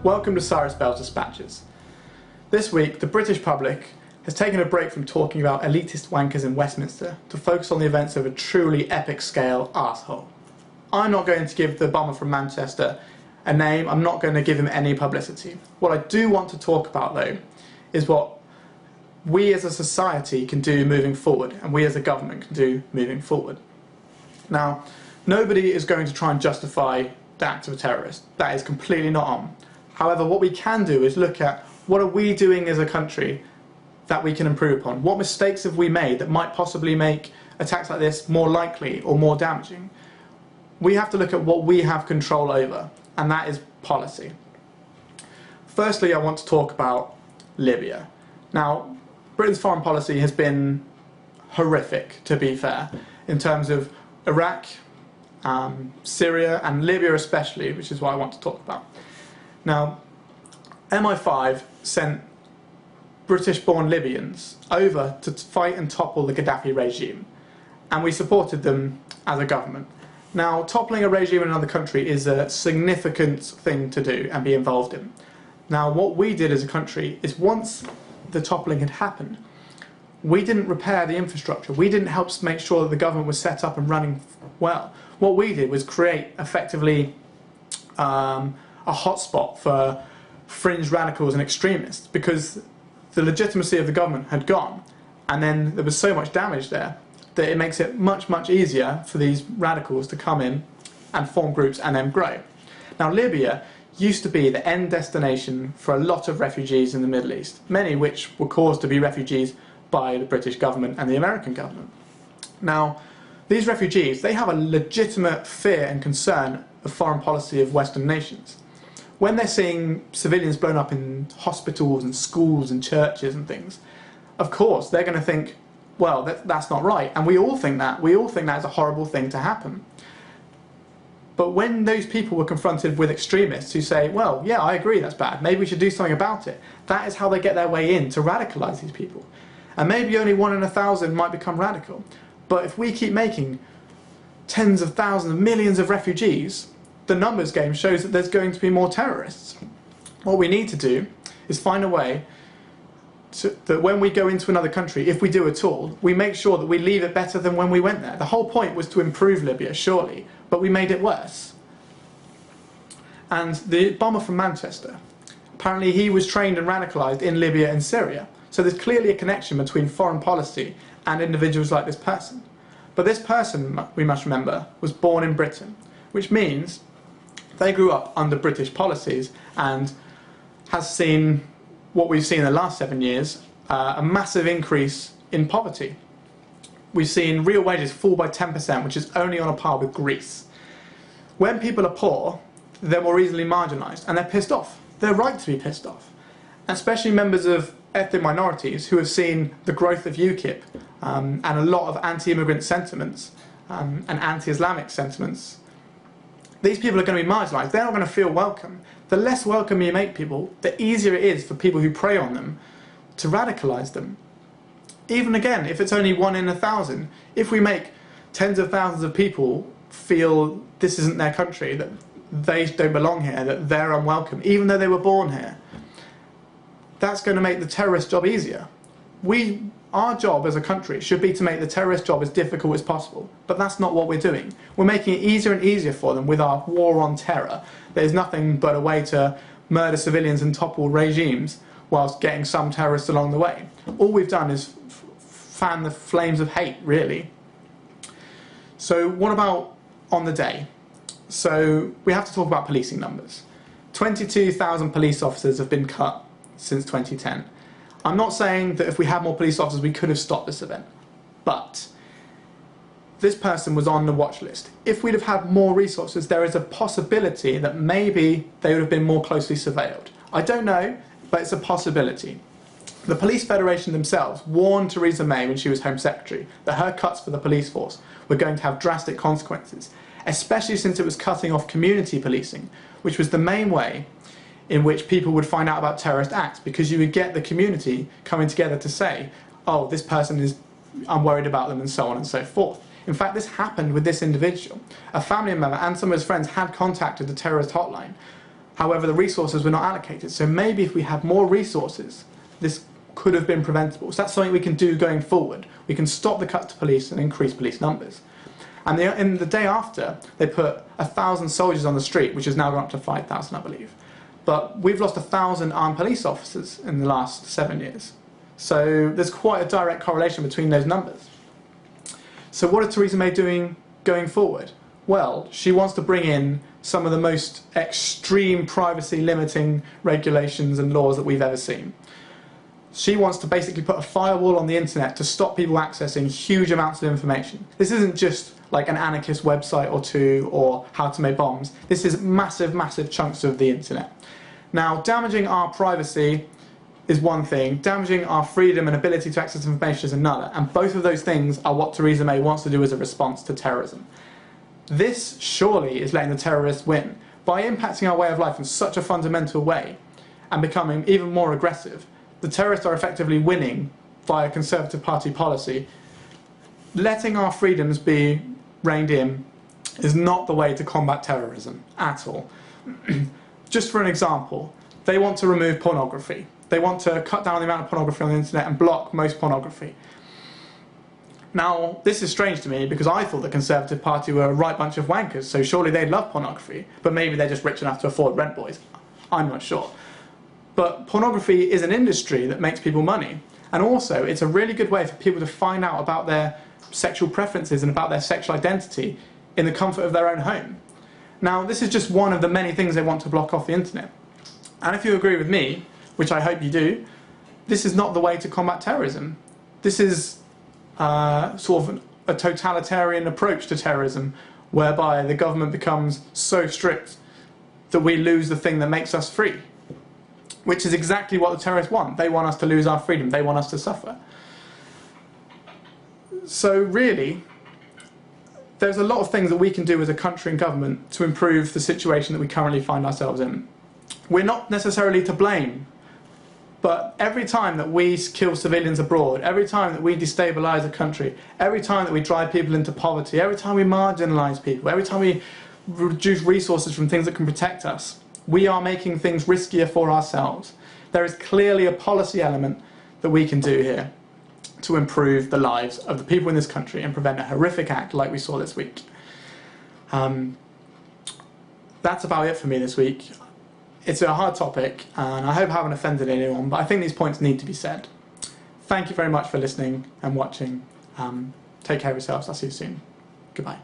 Welcome to Cyrus Bales Dispatches. This week, the British public has taken a break from talking about elitist wankers in Westminster to focus on the events of a truly epic scale arsehole. I'm not going to give the bomber from Manchester a name, I'm not going to give him any publicity. What I do want to talk about though is what we as a society can do moving forward and we as a government can do moving forward. Now, nobody is going to try and justify the act of a terrorist. That is completely not on. However, what we can do is look at what are we doing as a country that we can improve upon. What mistakes have we made that might possibly make attacks like this more likely or more damaging? We have to look at what we have control over, and that is policy. Firstly, I want to talk about Libya. Now, Britain's foreign policy has been horrific, to be fair, in terms of Iraq, Syria and Libya especially, which is what I want to talk about. Now, MI5 sent British-born Libyans over to fight and topple the Gaddafi regime, and we supported them as a government. Now, toppling a regime in another country is a significant thing to do and be involved in. Now, what we did as a country is once the toppling had happened, we didn't repair the infrastructure. We didn't help make sure that the government was set up and running well. What we did was create effectively a hotspot for fringe radicals and extremists because the legitimacy of the government had gone, and then there was so much damage there that it makes it much easier for these radicals to come in and form groups and then grow. Now, Libya used to be the end destination for a lot of refugees in the Middle East, many which were caused to be refugees by the British government and the American government. Now, these refugees, they have a legitimate fear and concern of foreign policy of Western nations. When they're seeing civilians blown up in hospitals and schools and churches and things, of course they're going to think, well, that's not right, and we all think that. We all think that's a horrible thing to happen. But when those people were confronted with extremists who say, well, yeah, I agree, that's bad, maybe we should do something about it, that is how they get their way in to radicalise these people. And maybe only 1 in 1,000 might become radical. But if we keep making tens of thousands of millions of refugees, the numbers game shows that there's going to be more terrorists. What we need to do is find a way that when we go into another country, if we do at all, we make sure that we leave it better than when we went there. The whole point was to improve Libya, surely, but we made it worse. And the bomber from Manchester, apparently he was trained and radicalised in Libya and Syria. So there's clearly a connection between foreign policy and individuals like this person. But this person, we must remember, was born in Britain, which means they grew up under British policies and has seen what we've seen in the last 7 years, a massive increase in poverty. We've seen real wages fall by 10%, which is only on a par with Greece. When people are poor, they're more easily marginalised and they're pissed off. They're right to be pissed off. Especially members of ethnic minorities who have seen the growth of UKIP and a lot of anti-immigrant sentiments and anti-Islamic sentiments. These people are going to be marginalised. They're not going to feel welcome. The less welcome you make people, the easier it is for people who prey on them to radicalise them. Even again, if it's only 1 in 1,000, if we make tens of thousands of people feel this isn't their country, that they don't belong here, that they're unwelcome, even though they were born here, that's going to make the terrorist job easier. Our job as a country should be to make the terrorist job as difficult as possible, but that's not what we're doing. We're making it easier and easier for them with our war on terror. There's nothing but a way to murder civilians and topple regimes whilst getting some terrorists along the way. All we've done is fan the flames of hate, really. So what about on the day? So we have to talk about policing numbers. 22,000 police officers have been cut since 2010. I'm not saying that if we had more police officers we could have stopped this event, but this person was on the watch list. If we'd have had more resources, there is a possibility that maybe they would have been more closely surveilled. I don't know, but it's a possibility. The Police Federation themselves warned Theresa May when she was Home Secretary that her cuts for the police force were going to have drastic consequences, especially since it was cutting off community policing, which was the main way in which people would find out about terrorist acts, because you would get the community coming together to say, oh, this person is, I'm worried about them, and so on and so forth. In fact, this happened with this individual. A family member and some of his friends had contacted the terrorist hotline, However, the resources were not allocated. So maybe if we had more resources, this could have been preventable. So that's something we can do going forward. We can stop the cuts to police and increase police numbers. And in the day after, they put 1,000 soldiers on the street, which has now gone up to 5,000, I believe. But we've lost 1,000 armed police officers in the last 7 years. So there's quite a direct correlation between those numbers. So what is Theresa May doing going forward? Well, she wants to bring in some of the most extreme privacy-limiting regulations and laws that we've ever seen. She wants to basically put a firewall on the internet to stop people accessing huge amounts of information. This isn't just like an anarchist website or two or how to make bombs. This is massive, massive chunks of the internet. Now, damaging our privacy is one thing, damaging our freedom and ability to access information is another, and both of those things are what Theresa May wants to do as a response to terrorism. This surely is letting the terrorists win. By impacting our way of life in such a fundamental way and becoming even more aggressive, the terrorists are effectively winning via Conservative Party policy. Letting our freedoms be reined in is not the way to combat terrorism at all. Just for an example, they want to remove pornography. They want to cut down the amount of pornography on the internet and block most pornography. Now, this is strange to me because I thought the Conservative Party were a right bunch of wankers, so surely they'd love pornography, but maybe they're just rich enough to afford rent boys. I'm not sure. But pornography is an industry that makes people money, and also it's a really good way for people to find out about their sexual preferences and about their sexual identity in the comfort of their own home. Now, this is just one of the many things they want to block off the internet. And if you agree with me, which I hope you do, this is not the way to combat terrorism. This is sort of a totalitarian approach to terrorism, whereby the government becomes so strict that we lose the thing that makes us free, which is exactly what the terrorists want. They want us to lose our freedom. They want us to suffer. So really, there's a lot of things that we can do as a country and government to improve the situation that we currently find ourselves in. We're not necessarily to blame, but every time that we kill civilians abroad, every time that we destabilise a country, every time that we drive people into poverty, every time we marginalise people, every time we reduce resources from things that can protect us, we are making things riskier for ourselves. There is clearly a policy element that we can do here to improve the lives of the people in this country and prevent a horrific act like we saw this week. That's about it for me this week. It's a hard topic, and I hope I haven't offended anyone, but I think these points need to be said. Thank you very much for listening and watching. Take care of yourselves. I'll see you soon. Goodbye.